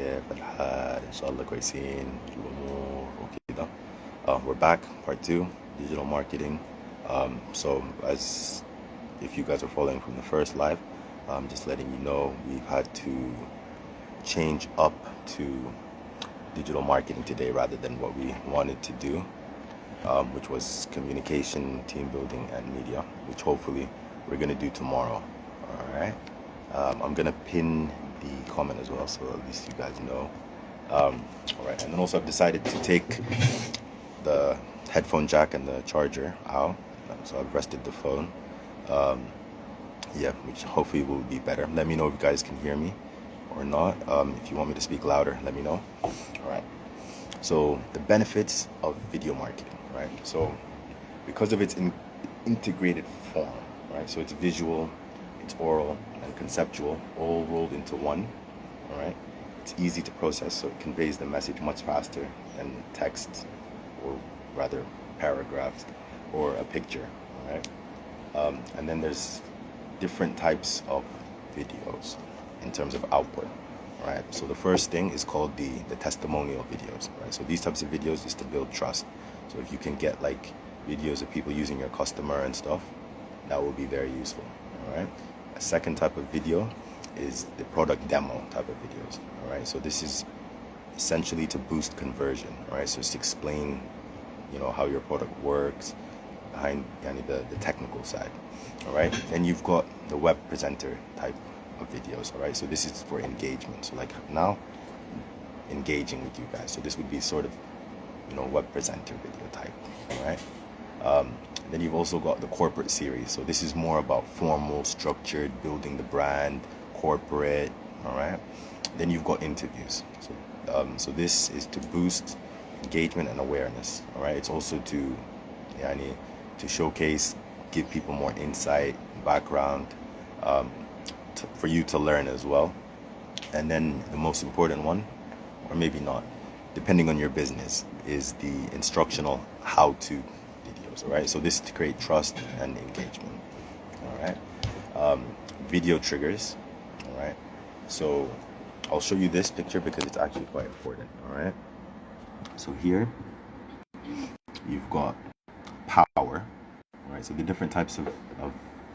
كيف الحال إن شاء الله كويسين الأمور وكده. We're back, part 2, digital marketing. So as if you guys are following from the first live, just letting you know we've had to change up to digital marketing today rather than what we wanted to do, which was communication, team building, and media, which hopefully we're going to do tomorrow. All right. I'm going to pin the comment as well, so at least you guys know. All right. And then also I've decided to take the headphone jack and the charger out. So I've rested the phone. Yeah, which hopefully will be better. Let me know if you guys can hear me or not. If you want me to speak louder, let me know. All right. So the benefits of video marketing, right? So because of its integrated form, right? So it's visual, it's oral, and conceptual, all rolled into one, all right? It's easy to process, so it conveys the message much faster than text, or rather paragraphs, or a picture, all right? And then there's different types of videos in terms of output, right? So the first thing is called the testimonial videos, right? So these types of videos is to build trust. So if you can get like videos of people using your customer and stuff, that will be very useful, all right? A second type of video is the product demo type of videos, all right? So this is essentially to boost conversion, all right? So it's to explain, you know, how your product works behind the technical side, all right? Then you've got the web presenter type of videos, all right? So this is for engagement. So like now, engaging with you guys. So this would be sort of, you know, web presenter video type, all right? Then you've also got the corporate series. So this is more about formal, structured, building the brand, corporate, all right? Then you've got interviews. So this is to boost engagement and awareness, all right? It's also to showcase, give people more insight, background, for you to learn as well. And then the most important one, or maybe not, depending on your business, is the instructional how-to videos, all right? So this is to create trust and engagement, all right? Video triggers, all right? So I'll show you this picture because it's actually quite important, all right? So here, you've got power, all right? So the different types of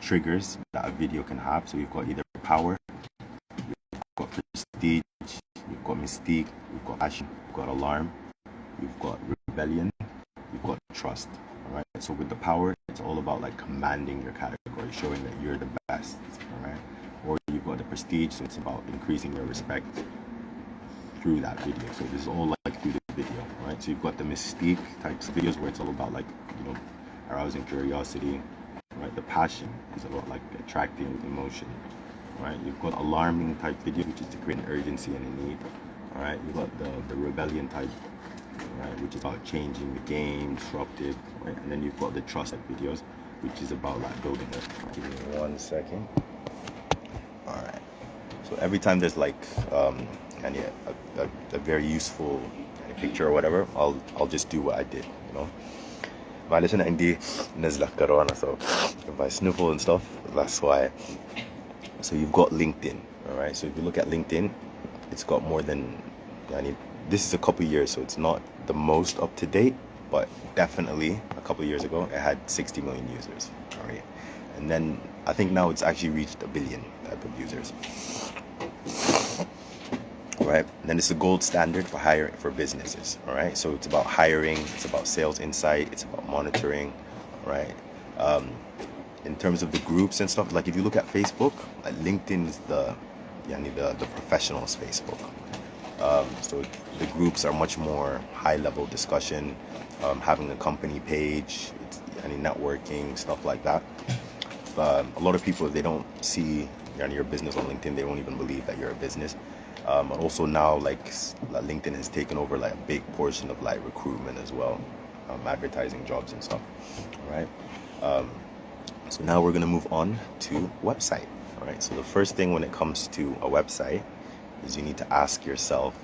triggers that a video can have. So you've got either power, you've got prestige, you've got mystique, you've got passion, you've got alarm, you've got rebellion, you've got trust, all right? So with the power, it's all about like commanding your category, showing that you're the best, all right? Or you've got the prestige, so it's about increasing your respect through that video. So this is all like through the video, all right? So you've got the mystique types of videos where it's all about like, you know, arousing curiosity, right? The passion is about like attracting emotion, right? You've got alarming type video, which is to create an urgency and a need, all right? You've got the rebellion type, right, which is about changing the game, disruptive, right? And then you've got the trust type videos, which is about like building it. Give me 1 second. All right. So every time there's like a very useful picture or whatever, I'll just do what I did, you know. معلش أنا عندي نزلة كورونا, so if I sniffle and stuff, that's why. So you've got LinkedIn, all right? So if you look at LinkedIn, it's got more than, this is a couple years, so it's not the most up to date, but definitely a couple years ago, it had 60 million users, all right? And then I think now it's actually reached 1 billion type of users. All right, and then it's the gold standard for hiring for businesses. All right, so it's about hiring, it's about sales insight, it's about monitoring. All right, in terms of the groups and stuff, like if you look at Facebook, like LinkedIn is the professionals Facebook. So the groups are much more high level discussion, having a company page, any networking, stuff like that. A lot of people, if they don't see your business on LinkedIn, they won't even believe that you're a business. And also now, like LinkedIn has taken over like a big portion of like recruitment as well, advertising jobs and stuff. All right. So now we're gonna move on to website. All right. So the first thing when it comes to a website is you need to ask yourself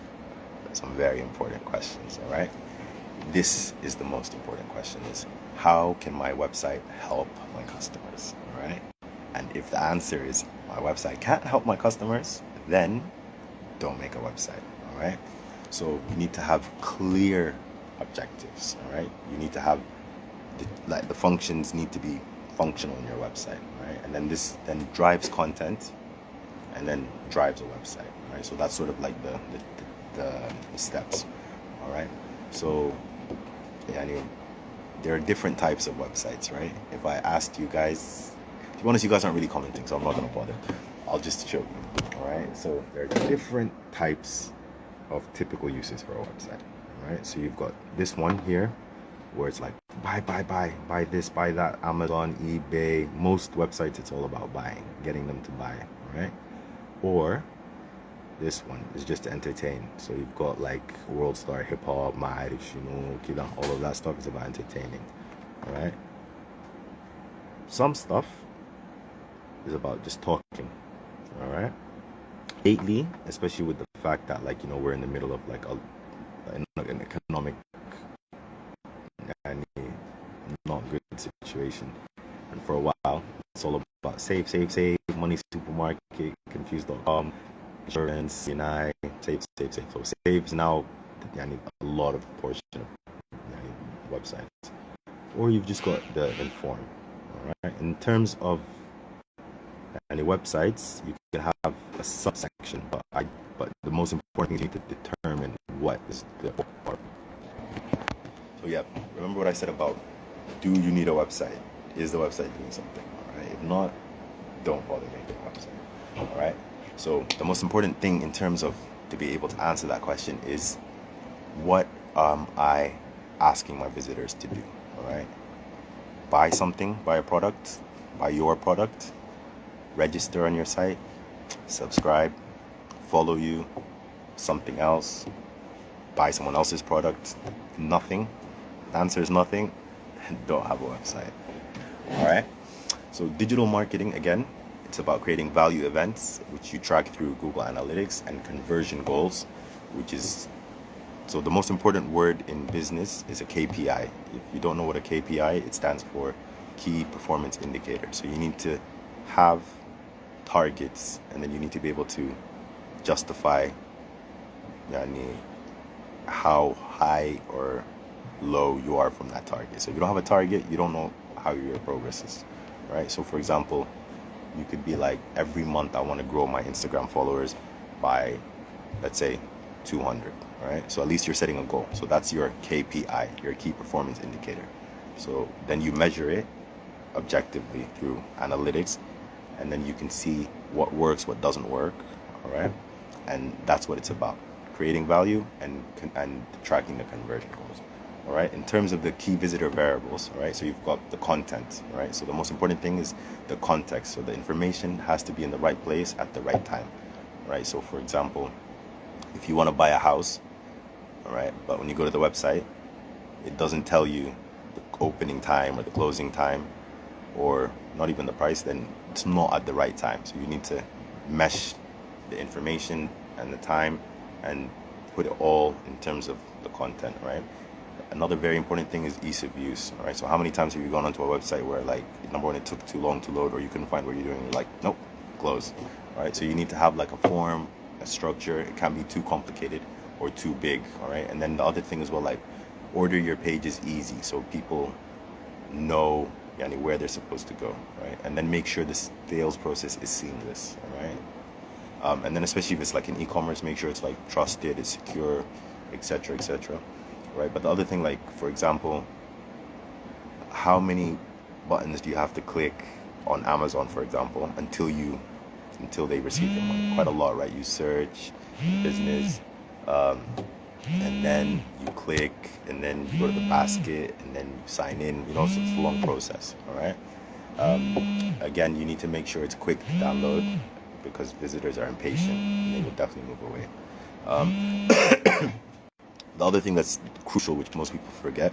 some very important questions. All right. This is the most important question: is how can my website help my customers? All right. And if the answer is my website can't help my customers, then don't make a website, all right? So you need to have clear objectives, all right? You need to have, the functions need to be functional in your website, right? And then this then drives content and then drives a website, right? So that's sort of like the steps, all right? So, yeah, anyway, there are different types of websites, right? If I asked you guys, to be honest, you guys aren't really commenting, so I'm not going to bother. I'll just show you, all right? So there are different types of typical uses for a website, all right? So you've got this one here, where it's like buy this, buy that, Amazon, eBay. Most websites, it's all about buying, getting them to buy, right? Or this one is just to entertain. So you've got like World Star Hip Hop, Kida, all of that stuff is about entertaining, all right? Some stuff is about just talking, all right? Lately, especially with the fact that, like, we're in the middle of like an economic and not good situation, and for a while it's all about save, money supermarket, confused.com, insurance, CNI, save. So saves now a lot of portion of websites. Or you've just got the inform, all right? In terms of any websites, you can have a subsection, but the most important thing is to determine what is the part. So yeah, remember what I said about, do you need a website? Is the website doing something? All right. If not, don't bother making a website. All right. So the most important thing in terms of to be able to answer that question is, what am I asking my visitors to do? All right. Buy something, buy a product, buy your product, register on your site, subscribe, follow you, something else, buy someone else's product, nothing. The answer is nothing. Don't have a website. All right. So digital marketing, again, it's about creating value events, which you track through Google Analytics, and conversion goals, which is, so the most important word in business is a KPI. If you don't know what a KPI, it stands for key performance indicator. So you need to have targets, and then you need to be able to justify how high or low you are from that target. So if you don't have a target, you don't know how your progress is, right? So for example, you could be like, every month I want to grow my Instagram followers by, let's say, 200, right? So at least you're setting a goal. So that's your KPI, your key performance indicator. So then you measure it objectively through analytics, and then you can see what works, what doesn't work, all right? And that's what it's about, creating value and tracking the conversion goals. All right, in terms of the key visitor variables, all right, so you've got the content, all right? So the most important thing is the context. So the information has to be in the right place at the right time, right? So for example, if you want to buy a house, all right, but when you go to the website, it doesn't tell you the opening time or the closing time, or not even the price, then it's not at the right time. So you need to mesh the information and the time and put it all in terms of the content, right? Another very important thing is ease of use, all right? So how many times have you gone onto a website where, like, number one, it took too long to load, or you couldn't find what you're doing, you're like, nope, close, all right? So you need to have like a form, a structure. It can't be too complicated or too big, all right? And then the other thing as well, like, order your pages easy so people know where they're supposed to go, right? And then make sure the sales process is seamless, all right? And then especially if it's like an e-commerce, make sure it's like trusted, it's secure, etc., right? But the other thing, like, for example, how many buttons do you have to click on Amazon, for example, until they receive your money? Quite a lot, right? You search business, and then you click, and then you go to the basket, and then you sign in, so it's a long process, all right? Again, you need to make sure it's quick to download, because visitors are impatient and they will definitely move away. The other thing that's crucial, which most people forget,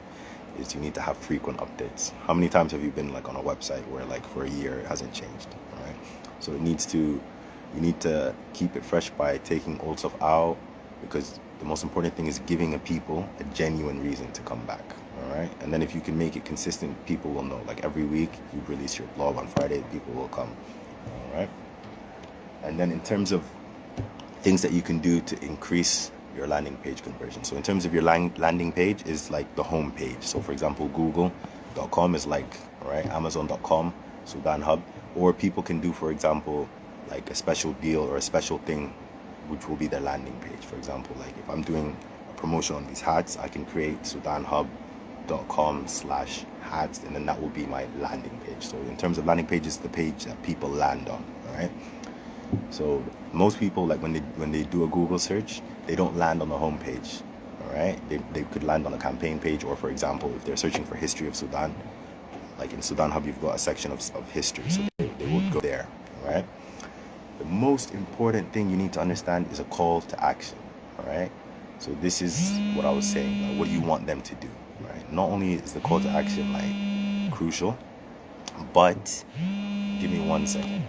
is you need to have frequent updates. How many times have you been like on a website where like for a year it hasn't changed, all right? So you need to keep it fresh by taking old stuff out, because the most important thing is giving people a genuine reason to come back, all right? And then if you can make it consistent, people will know. Like every week you release your blog on Friday, people will come, all right? And then in terms of things that you can do to increase your landing page conversion. So in terms of your landing page is like the home page. So for example, google.com is like, right, amazon.com, Sudan Hub, or people can do, for example, like a special deal or a special thing, which will be their landing page. For example, like if I'm doing a promotion on these hats, I can create sudanhub.com/hats, and then that will be my landing page. So in terms of landing page, it's the page that people land on, all right? So most people, like when they do a Google search, they don't land on the home page, all right? They could land on a campaign page, or for example, if they're searching for history of Sudan, like in Sudan Hub, you've got a section of history, so they would go there, all right? The most important thing you need to understand is a call to action, all right? So this is what I was saying, like, what do you want them to do, right? Not only is the call to action like crucial, but give me 1 second.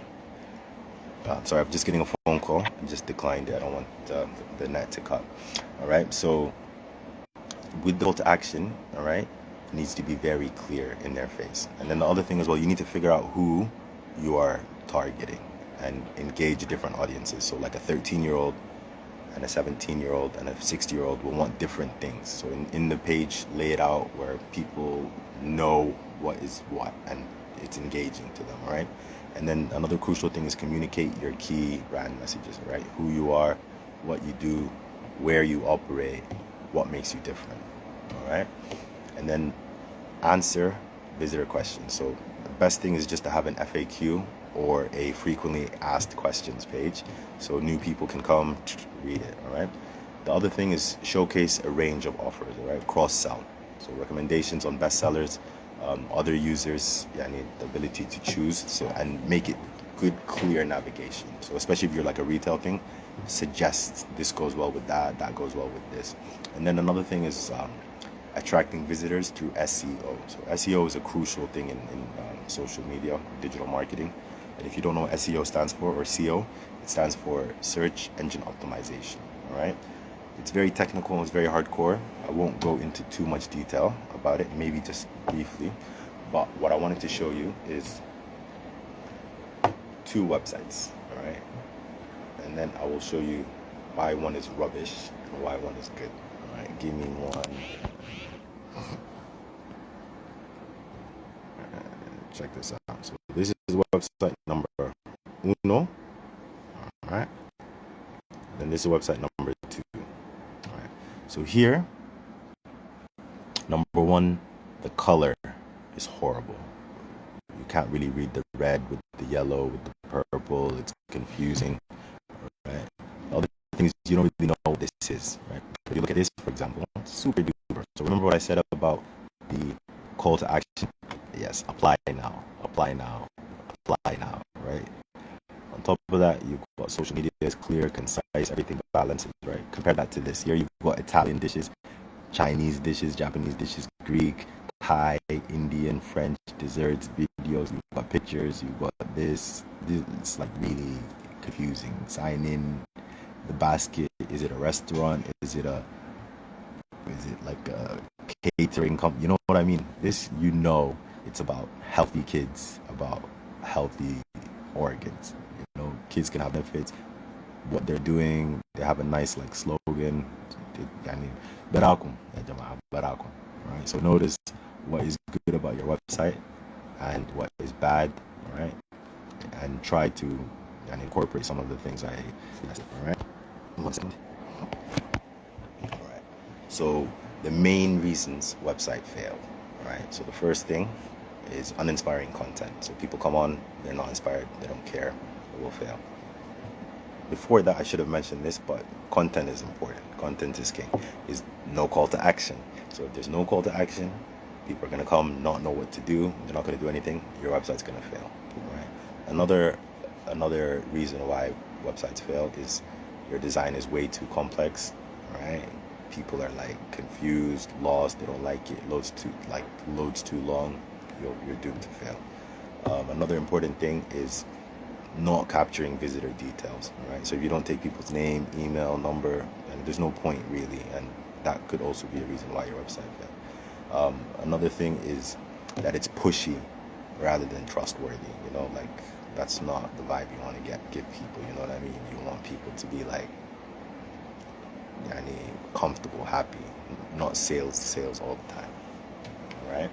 Sorry, I'm just getting a phone call. I just declined it. I don't want the net to cut. All right. So with the call to action, all right, it needs to be very clear in their face. And then the other thing as well, you need to figure out who you are targeting and engage different audiences. So like a 13-year-old and a 17-year-old and a 60-year-old will want different things. So in the page, lay it out where people know what is what and it's engaging to them, all right? And then another crucial thing is communicate your key brand messages, right? Who you are, what you do, where you operate, what makes you different, all right? And then answer visitor questions. So the best thing is just to have an FAQ or a frequently asked questions page, so new people can come read it, all right? The other thing is showcase a range of offers, all right? Cross-sell, so recommendations on bestsellers, other users, the ability to choose, so, and make it good, clear navigation. So especially if you're like a retail thing, suggest this goes well with that, that goes well with this. And then another thing is attracting visitors through SEO. So SEO is a crucial thing in social media, digital marketing. And if you don't know what SEO stands for, or SEO, it stands for search engine optimization, all right? It's very technical, it's very hardcore. I won't go into too much detail about it, maybe just briefly. But what I wanted to show you is 2 websites, all right? And then I will show you why one is rubbish and why one is good, all right? Give me one. Check this out. So this is website number 1, all right? Then this is website number 2, all right? So here, number 1, the color is horrible. You can't really read the red with the yellow, with the purple. It's confusing, right? The other thing is you don't really know what this is, right? If you look at this, for example, super duper. So remember what I said about the call to action? Yes, apply now, apply now, apply now, right? On top of that, you've got social media is clear, concise, everything balances, right? Compare that to this. Here you've got Italian dishes, Chinese dishes, Japanese dishes, Greek, Thai, Indian, French, desserts, videos, you've got pictures, you've got this. It's like really confusing. Sign in, the basket, is it a restaurant? Is it like a catering company? You know what I mean? This, it's about healthy kids, about healthy organs. You know, kids can have benefits. What they're doing, they have a nice like slogan. Barakum, barakum. Right. So notice what is good about your website and what is bad. All right, and try to incorporate some of the things I suggested. All right. 1 second. All right. So the main reasons website fail. All right. So the first thing is uninspiring content. So people come on, they're not inspired, they don't care, it will fail. Before that, I should have mentioned this, but content is important. Content is king. Is no call to action. So if there's no call to action, people are going to come, not know what to do. They're not going to do anything. Your website's going to fail. Right? Another reason why websites fail is your design is way too complex. Right? People are like confused, lost. They don't like it. Loads too long. You're doomed to fail. Another important thing is not capturing visitor details, right? So if you don't take people's name, email, number, and there's no point really, and that could also be a reason why your website failed. Another thing is that it's pushy rather than trustworthy. You know, like that's not the vibe you want to give people. You know what I mean? You want people to be like, comfortable, happy, not sales all the time. All right.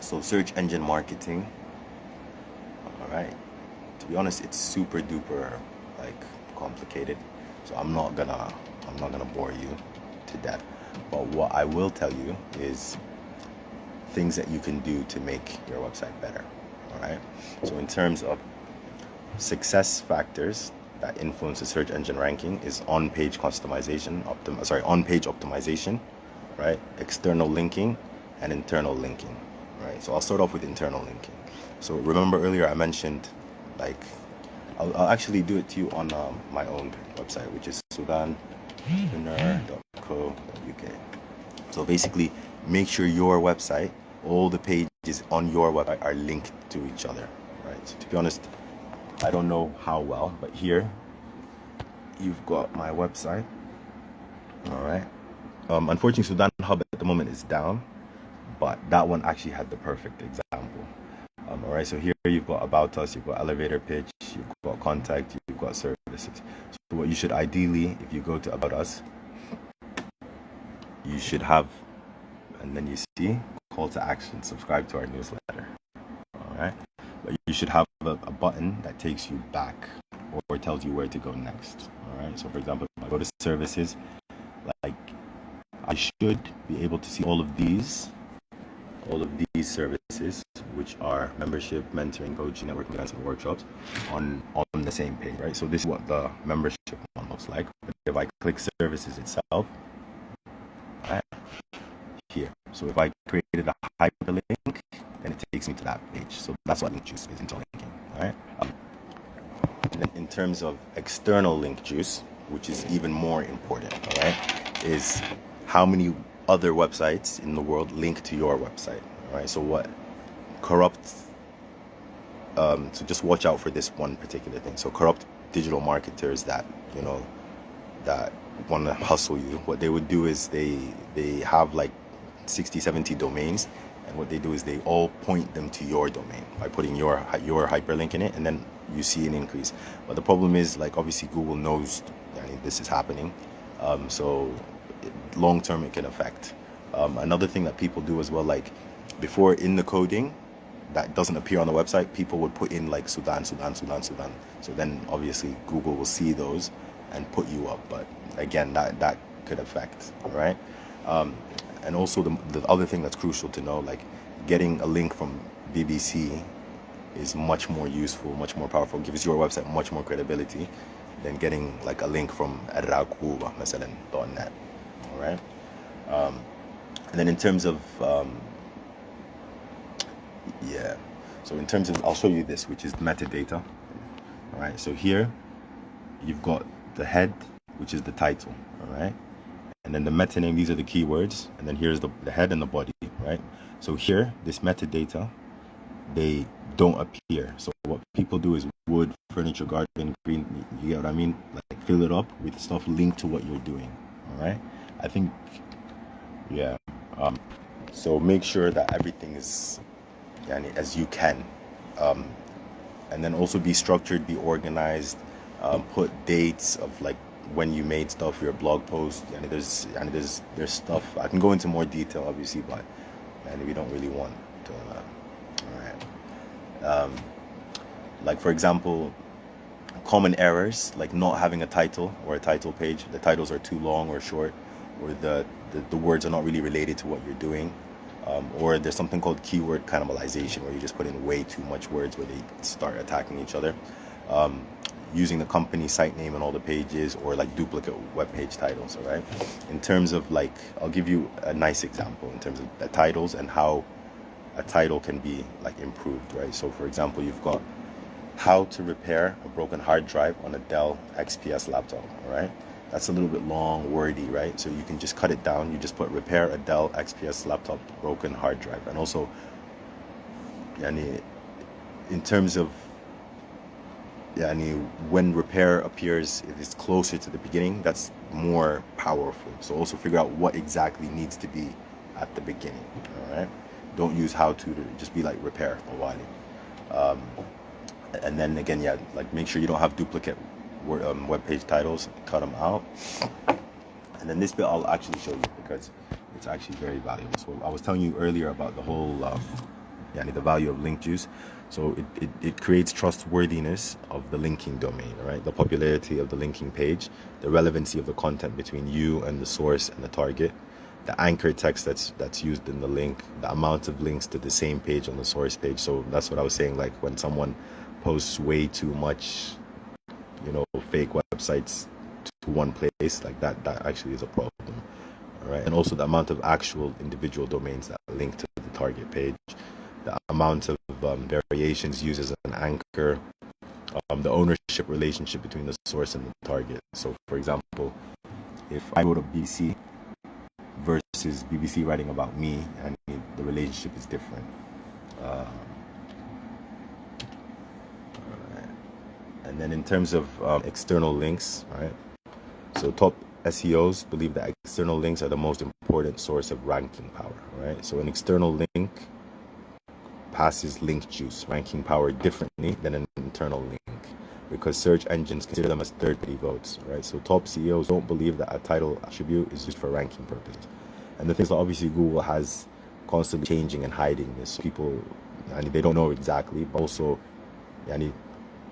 So search engine marketing. All right. To be honest, it's super duper like complicated. So I'm not gonna bore you to death. But what I will tell you is things that you can do to make your website better. All right. So in terms of success factors that influence the search engine ranking is on-page customization, on-page optimization, right? External linking and internal linking, right? So I'll start off with internal linking. So remember earlier I mentioned, like, I'll actually do it to you on my own website, which is sudanpreneur.co.uk. So basically, make sure your website, all the pages on your website are linked to each other, right? So to be honest, I don't know how well, but here you've got my website. All right. Unfortunately, Sudan Hub at the moment is down, but that one actually had the perfect example. All right. So here you've got about us, you've got elevator pitch, you've got contact, you've got services. So what you should ideally, if you go to about us, you should have, and then you see call to action, subscribe to our newsletter. All right. But you should have a button that takes you back or tells you where to go next. All right. So for example, if I go to services, like I should be able to see all of these services, which are membership, mentoring, coaching, networking events, and workshops on the same page, right? So this is what the membership one looks like. But if I click services itself, right, here. So if I created a hyperlink, then it takes me to that page. So that's what link juice is, interlinking, all right? And then in terms of external link juice, which is even more important, all right, is how many other websites in the world link to your website, all right? So what corrupt, so just watch out for this one particular thing. So corrupt digital marketers that, you know, that want to hustle you, what they would do is they have like 60, 70 domains, and what they do is they all point them to your domain by putting your hyperlink in it, and then you see an increase. But the problem is, like, obviously Google knows this is happening, so long term it can affect. Another thing that people do as well, like before in the coding that doesn't appear on the website, people would put in like Sudan. So then obviously Google will see those and put you up. But again, that could affect, right? And also the other thing that's crucial to know, like getting a link from BBC is much more useful, much more powerful, gives your website much more credibility than getting like a link from .net, all right? And then in terms of, so in terms of, I'll show you this, which is metadata, all right? So here you've got the head, which is the title, all right? And then the meta name, these are the keywords. And then here's the head and the body, right? So here, this metadata, they don't appear. So what people do is wood, furniture, garden, green, you get what I mean? Like fill it up with stuff linked to what you're doing, all right? I think, yeah. So make sure that everything is as you can. And then also be structured, be organized, put dates of like when you made stuff, your blog post, and there's stuff I can go into more detail obviously, but we don't really want to. All right. Like for example, common errors like not having a title or a title page. The titles are too long or short, or the words are not really related to what you're doing, or there's something called keyword cannibalization, where you just put in way too much words where they start attacking each other. Using the company site name on all the pages, or like duplicate web page titles, all right? In terms of like, I'll give you a nice example in terms of the titles and how a title can be like improved, right? So for example, you've got how to repair a broken hard drive on a Dell XPS laptop, all right? That's a little bit long, wordy, right? So you can just cut it down. You just put repair a Dell XPS laptop broken hard drive. And also, in terms of when repair appears, if it's closer to the beginning, that's more powerful. So also figure out what exactly needs to be at the beginning, all right? Don't use how to just be like repair or and then again, like make sure you don't have duplicate web page titles, cut them out. And then this bit I'll actually show you because it's actually very valuable. So I was telling you earlier about the whole the value of link juice. So it creates trustworthiness of the linking domain, right? The popularity of the linking page, the relevancy of the content between you and the source and the target, the anchor text that's used in the link, the amount of links to the same page on the source page. So that's what I was saying, like when someone posts way too much, fake websites to one place, like that actually is a problem. All right. And also the amount of actual individual domains that link to the target page, the amount of variations used as an anchor, the ownership relationship between the source and the target. So for example, if I wrote a BC versus BBC writing about me, and the relationship is different. And then in terms of external links, right? So top SEOs believe that external links are the most important source of ranking power, right? So an external link passes link juice, ranking power differently than an internal link because search engines consider them as third-party votes, right? So top CEOs don't believe that a title attribute is used for ranking purposes. And the thing is that obviously Google has constantly changing and hiding this. People, they don't know exactly, but also,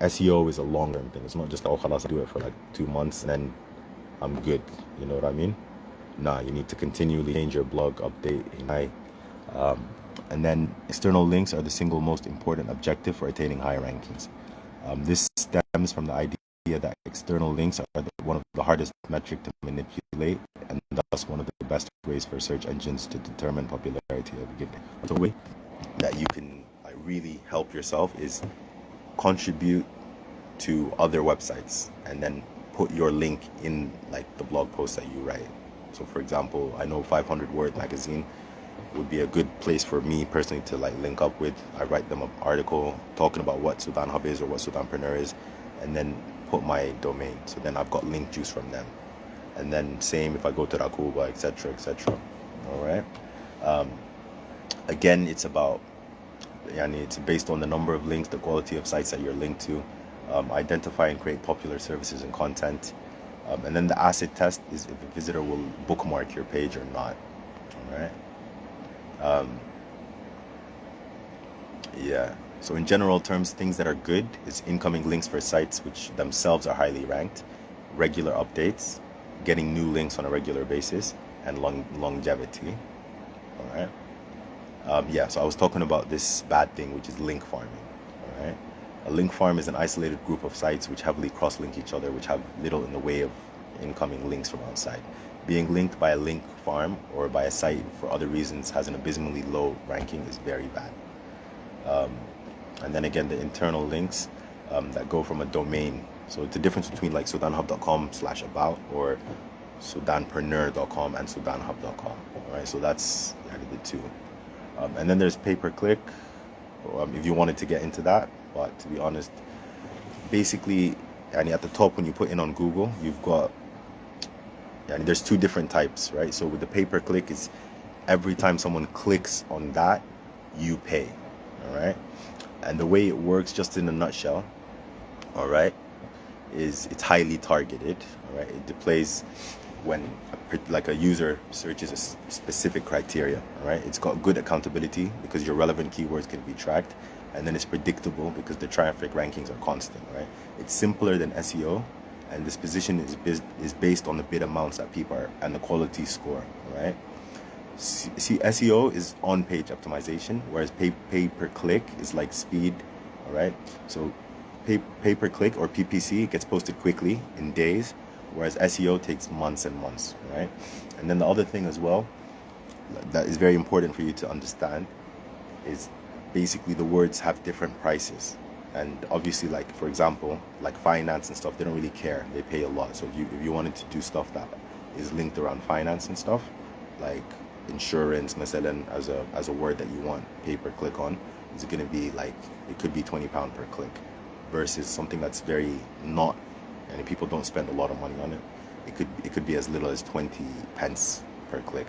SEO is a long-term thing. It's not just, oh, khalas, I do it for like 2 months and then I'm good. You know what I mean? Nah, you need to continually change your blog, update, and then external links are the single most important objective for attaining high rankings. This stems from the idea that external links are one of the hardest metric to manipulate, and thus one of the best ways for search engines to determine popularity of a given. The way that you can really help yourself is contribute to other websites and then put your link in like the blog post that you write. So for example, I know 500 Word magazine would be a good place for me personally to like link up with. I write them an article talking about what Sudan Hub is or what Sudanpreneur is, and then put my domain. So then I've got link juice from them. And then same if I go to Rakuba, etc., etc. All right. Again, it's about, it's based on the number of links, the quality of sites that you're linked to, identify and create popular services and content. And then the acid test is if a visitor will bookmark your page or not. All right. So in general terms, things that are good is incoming links for sites which themselves are highly ranked, regular updates, getting new links on a regular basis, and longevity. All right. So I was talking about this bad thing, which is link farming. All right. A link farm is an isolated group of sites which heavily cross-link each other, which have little in the way of incoming links from outside. Being linked by a link farm or by a site for other reasons has an abysmally low ranking is very bad. And then again, the internal links that go from a domain. So it's the difference between like sudanhub.com/about or sudanpreneur.com and sudanhub.com. All right, so that's the two. And then there's pay-per-click, if you wanted to get into that. But to be honest, basically, at the top when you put in on Google, you've got, there's two different types, right? So with the pay-per-click, is every time someone clicks on that, you pay, all right? And the way it works, just in a nutshell, all right, is it's highly targeted, all right? It displays when a user searches a specific criteria, all right? It's got good accountability because your relevant keywords can be tracked, and then it's predictable because the traffic rankings are constant, right? It's simpler than SEO, and this position is based on the bid amounts that people are and the quality score, right? See, SEO is on-page optimization, whereas pay-per-click is like speed, all right? So pay-per-click or PPC gets posted quickly in days, whereas SEO takes months and months, right? And then the other thing as well that is very important for you to understand is basically the words have different prices. And obviously, like for example, like finance and stuff, they don't really care. They pay a lot. So if you wanted to do stuff that is linked around finance and stuff, like insurance, masalan, as a word that you want pay-per-click on, is going to be like, it could be £20 per click, versus something that's very not, and people don't spend a lot of money on it. It could be as little as 20 pence per click.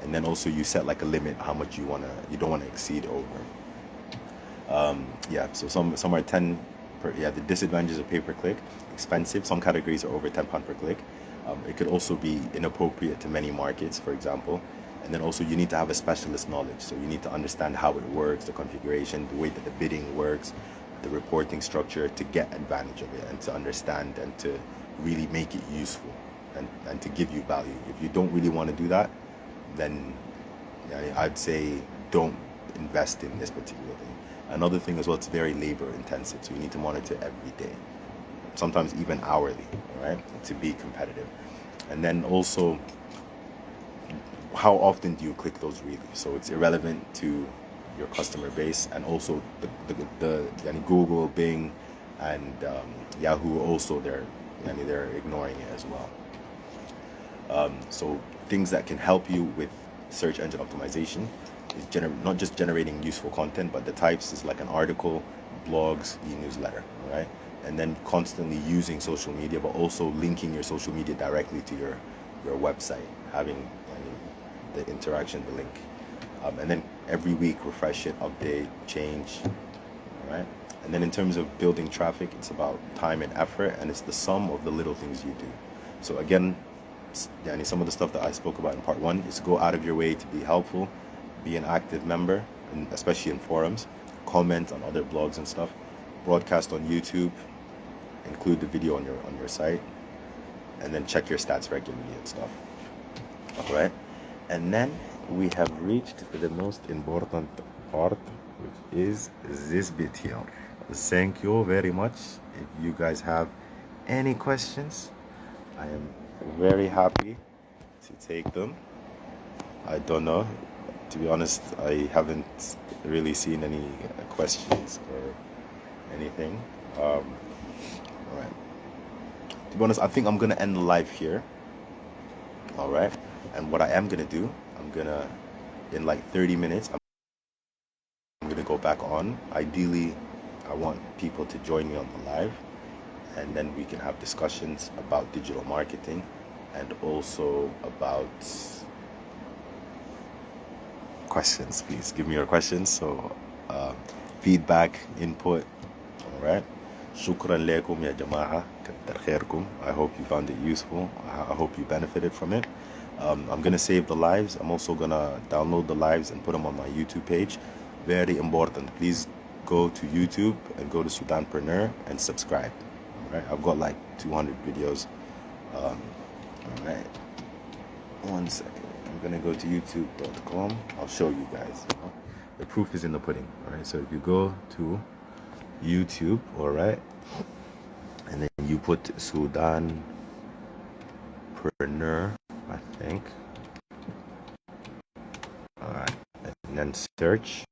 And then also you set like a limit how much you don't want to exceed over. So some are 10 per, the disadvantages of pay-per-click, expensive. Some categories are over £10 per click. It could also be inappropriate to many markets, for example. And then also you need to have a specialist knowledge. So you need to understand how it works, the configuration, the way that the bidding works, the reporting structure, to get advantage of it and to understand and to really make it useful and to give you value. If you don't really want to do that, then I'd say don't invest in this particular thing. Another thing as well, it's very labor intensive, so you need to monitor every day, sometimes even hourly, right, to be competitive. And then also, how often do you click those really? So it's irrelevant to your customer base, and also the Google, Bing, and Yahoo also they're ignoring it as well. So things that can help you with search engine optimization is not just generating useful content, but the types is like an article, blogs, e-newsletter, right? And then constantly using social media, but also linking your social media directly to your website, having the interaction, the link. And then every week refresh it, update, change, right? And then in terms of building traffic, it's about time and effort, and it's the sum of the little things you do. So again, some of the stuff that I spoke about in part 1 is go out of your way to be helpful, be an active member, and especially in forums, comment on other blogs and stuff, broadcast on YouTube, include the video on your site, and then check your stats regularly and stuff. All right. And then we have reached the most important part, which is this bit here. Thank you very much. If you guys have any questions, I am very happy to take them. I don't know. To be honest, I haven't really seen any questions or anything. All right. To be honest, I think I'm going to end the live here. All right. And what I am going to do, in like 30 minutes, I'm going to go back on. Ideally, I want people to join me on the live, and then we can have discussions about digital marketing and also about questions. Please give me your questions. So feedback, input. All right. Shukran lekum ya jama'a. Kattar khairkum. I hope you found it useful. I hope you benefited from it. I'm going to save the lives. I'm also going to download the lives and put them on my YouTube page. Very important. Please go to YouTube and go to Sudanpreneur and subscribe. All right. I've got like 200 videos. All right. 1 second. I'm going to go to youtube.com. I'll show you guys. The proof is in the pudding. All right. So if you go to YouTube, all right, and then you put Sudanpreneur, I think. All right. And then search.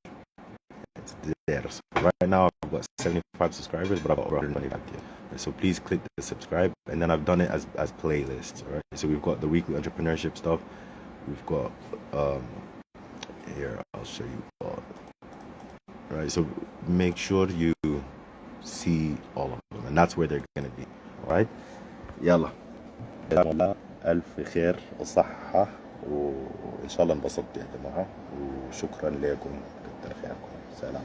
It's there. So right now I've got 75 subscribers, but I've got over 125 here. So please click the subscribe, and then I've done it as playlists. All right. So we've got the weekly entrepreneurship stuff. We've got here. I'll show you all. All right. So make sure you see all of them, and that's where they're gonna be. All right. يلا. ألف خير وصحة وإن شاء الله انبسطت يا جماعة، وشكرا لكم، كتر خيركم، سلام.